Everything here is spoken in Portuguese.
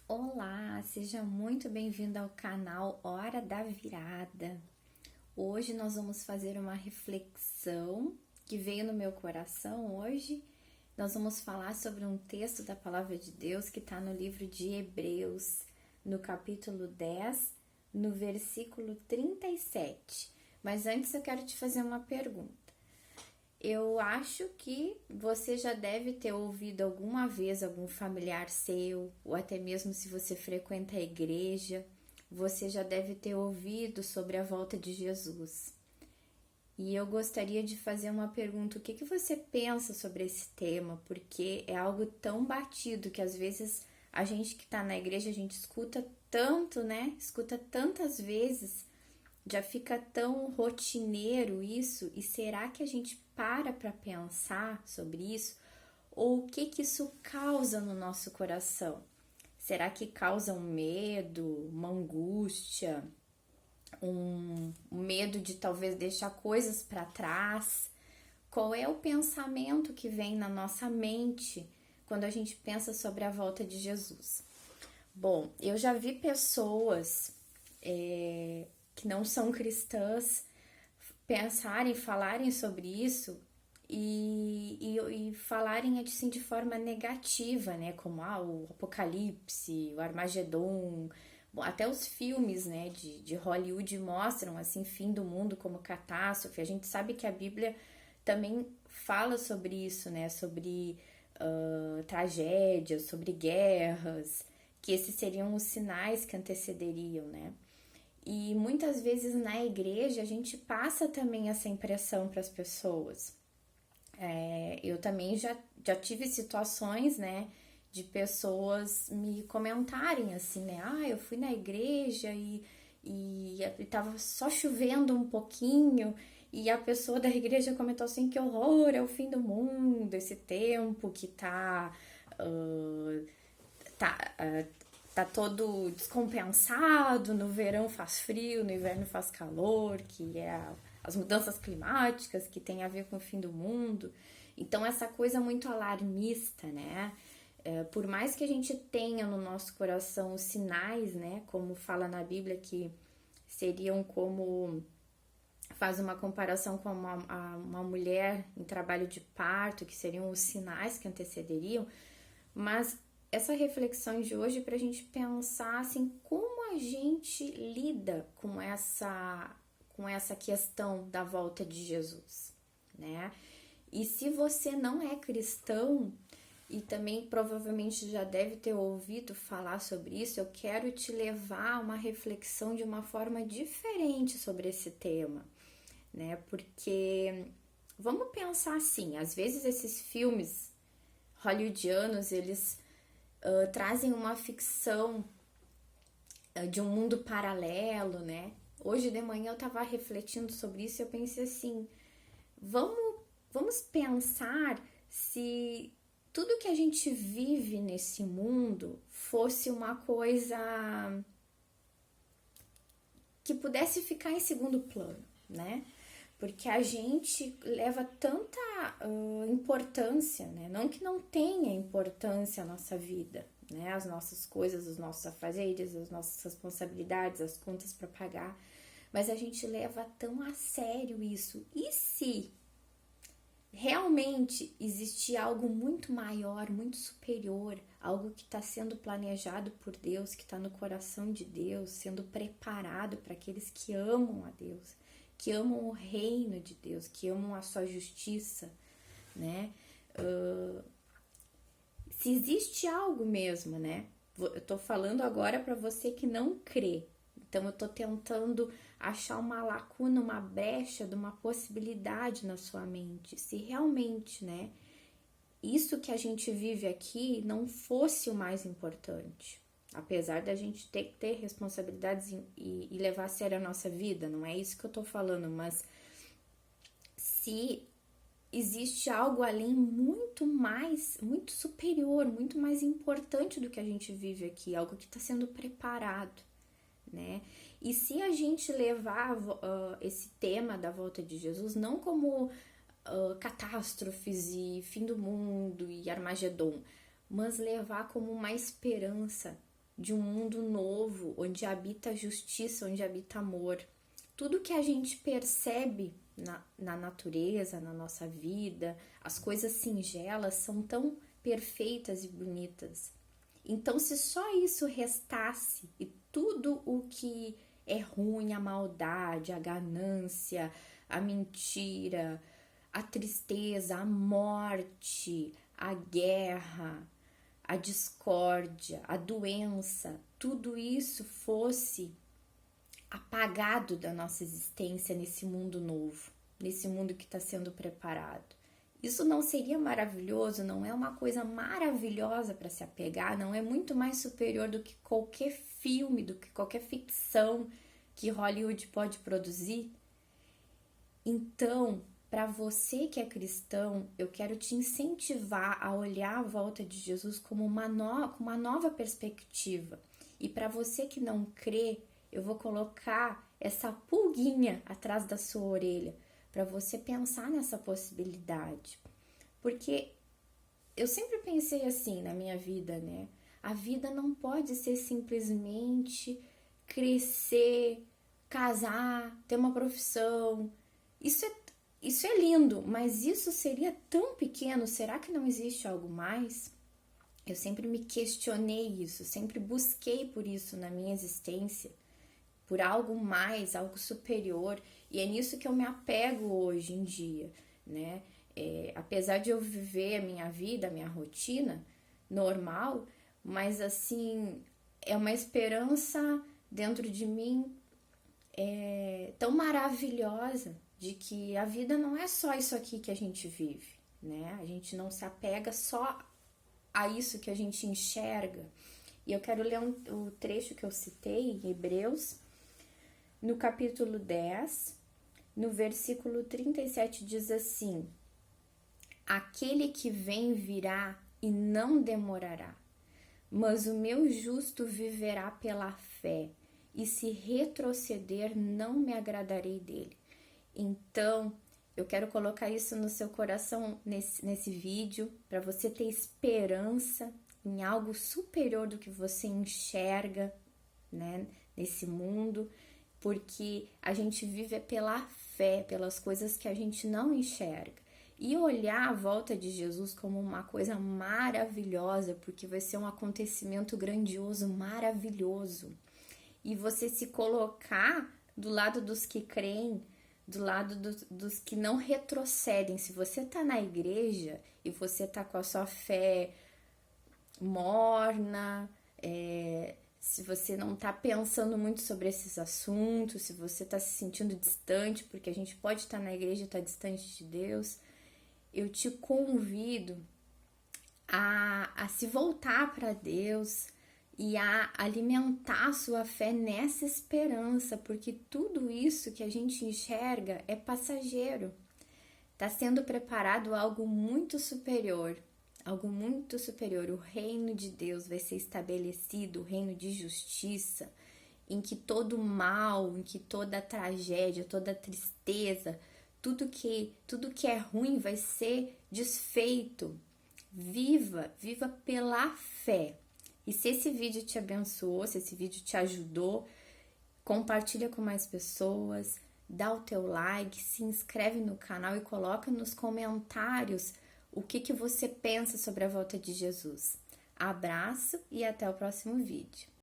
Olá, seja muito bem-vindo ao canal Hora da Virada. Hoje nós vamos fazer uma reflexão que veio no meu coração hoje. Nós vamos falar sobre um texto da Palavra de Deus que está no livro de Hebreus, no capítulo 10, no versículo 37. Mas antes eu quero te fazer uma pergunta. Eu acho que você já deve ter ouvido alguma vez algum familiar seu, ou até mesmo se você frequenta a igreja, você já deve ter ouvido sobre a volta de Jesus. E eu gostaria de fazer uma pergunta: o que você pensa sobre esse tema? Porque é algo tão batido que às vezes a gente que está na igreja, a gente escuta tanto, né? Escuta tantas vezes, já fica tão rotineiro isso, e será que a gente para pensar sobre isso? Ou o que isso causa no nosso coração? Será que causa um medo, uma angústia, um medo de talvez deixar coisas para trás? Qual é o pensamento que vem na nossa mente quando a gente pensa sobre a volta de Jesus? Bom, eu já vi pessoas que não são cristãs pensarem, falarem sobre isso e falarem assim de forma negativa, né? Como o Apocalipse, o Armagedon, bom, até os filmes, né, de Hollywood mostram assim fim do mundo como catástrofe. A gente sabe que a Bíblia também fala sobre isso, né? Sobre tragédias, sobre guerras, que esses seriam os sinais que antecederiam, né? E muitas vezes na igreja a gente passa também essa impressão para as pessoas. Eu também já tive situações, né, de pessoas me comentarem assim, né? Eu fui na igreja e tava só chovendo um pouquinho. E a pessoa da igreja comentou assim: que horror, é o fim do mundo, esse tempo que uh, tá, tá todo descompensado, no verão faz frio, no inverno faz calor, que é as mudanças climáticas que tem a ver com o fim do mundo. Então essa coisa muito alarmista, né? Por mais que a gente tenha no nosso coração os sinais, né? Como fala na Bíblia, que seriam como faz uma comparação com uma mulher em trabalho de parto, que seriam os sinais que antecederiam, mas essa reflexão de hoje para a gente pensar assim, como a gente lida com essa questão da volta de Jesus, né? E se você não é cristão e também provavelmente já deve ter ouvido falar sobre isso, eu quero te levar a uma reflexão de uma forma diferente sobre esse tema, né? Porque vamos pensar assim, às vezes esses filmes hollywoodianos, eles trazem uma ficção de um mundo paralelo, né? Hoje de manhã eu tava refletindo sobre isso e eu pensei assim, vamos, vamos pensar se tudo que a gente vive nesse mundo fosse uma coisa que pudesse ficar em segundo plano, né? Porque a gente leva tanta importância, né? Não que não tenha importância a nossa vida, né? As nossas coisas, os nossos afazeres, as nossas responsabilidades, as contas para pagar, mas a gente leva tão a sério isso. E se realmente existir algo muito maior, muito superior, algo que está sendo planejado por Deus, que está no coração de Deus, sendo preparado para aqueles que amam a Deus, que amam o reino de Deus, que amam a sua justiça, né? Se existe algo mesmo, né? Eu tô falando agora para você que não crê. Então eu tô tentando achar uma lacuna, uma brecha de uma possibilidade na sua mente. Se realmente, né, isso que a gente vive aqui não fosse o mais importante. Apesar da gente ter que ter responsabilidades e levar a sério a nossa vida, não é isso que eu tô falando, mas se existe algo além muito mais, muito superior, muito mais importante do que a gente vive aqui, algo que está sendo preparado, né? E se a gente levar esse tema da volta de Jesus não como catástrofes e fim do mundo e Armagedon, mas levar como uma esperança, de um mundo novo, onde habita justiça, onde habita amor. Tudo que a gente percebe na natureza, na nossa vida, as coisas singelas são tão perfeitas e bonitas. Então, se só isso restasse e tudo o que é ruim, a maldade, a ganância, a mentira, a tristeza, a morte, a guerra, a discórdia, a doença, tudo isso fosse apagado da nossa existência nesse mundo novo, nesse mundo que está sendo preparado. Isso não seria maravilhoso? Não é uma coisa maravilhosa para se apegar? Não é muito mais superior do que qualquer filme, do que qualquer ficção que Hollywood pode produzir? Então, para você que é cristão, eu quero te incentivar a olhar a volta de Jesus como uma nova perspectiva. E para você que não crê, eu vou colocar essa pulguinha atrás da sua orelha para você pensar nessa possibilidade. Porque eu sempre pensei assim na minha vida, né? A vida não pode ser simplesmente crescer, casar, ter uma profissão. Isso é lindo, mas isso seria tão pequeno, será que não existe algo mais? Eu sempre me questionei isso, sempre busquei por isso na minha existência, por algo mais, algo superior, e é nisso que eu me apego hoje em dia, né? Apesar de eu viver a minha vida, a minha rotina normal, mas assim, é uma esperança dentro de mim tão maravilhosa, de que a vida não é só isso aqui que a gente vive, né? A gente não se apega só a isso que a gente enxerga. E eu quero ler o trecho que eu citei em Hebreus, no capítulo 10, no versículo 37, diz assim: aquele que vem virá e não demorará, mas o meu justo viverá pela fé, e se retroceder, não me agradarei dele. Então, eu quero colocar isso no seu coração nesse vídeo, para você ter esperança em algo superior do que você enxerga, né, nesse mundo, porque a gente vive pela fé, pelas coisas que a gente não enxerga. E olhar a volta de Jesus como uma coisa maravilhosa, porque vai ser um acontecimento grandioso, maravilhoso. E você se colocar do lado dos que creem, do lado dos que não retrocedem. Se você tá na igreja e você tá com a sua fé morna, se você não tá pensando muito sobre esses assuntos, se você tá se sentindo distante, porque a gente pode estar na igreja e estar distante de Deus, eu te convido a se voltar para Deus e a alimentar a sua fé nessa esperança, porque tudo isso que a gente enxerga é passageiro. Está sendo preparado algo muito superior, algo muito superior. O reino de Deus vai ser estabelecido, o reino de justiça, em que todo mal, em que toda tragédia, toda tristeza, tudo que é ruim vai ser desfeito. Viva pela fé. E se esse vídeo te abençoou, se esse vídeo te ajudou, compartilha com mais pessoas, dá o teu like, se inscreve no canal e coloca nos comentários o que você pensa sobre a volta de Jesus. Abraço e até o próximo vídeo.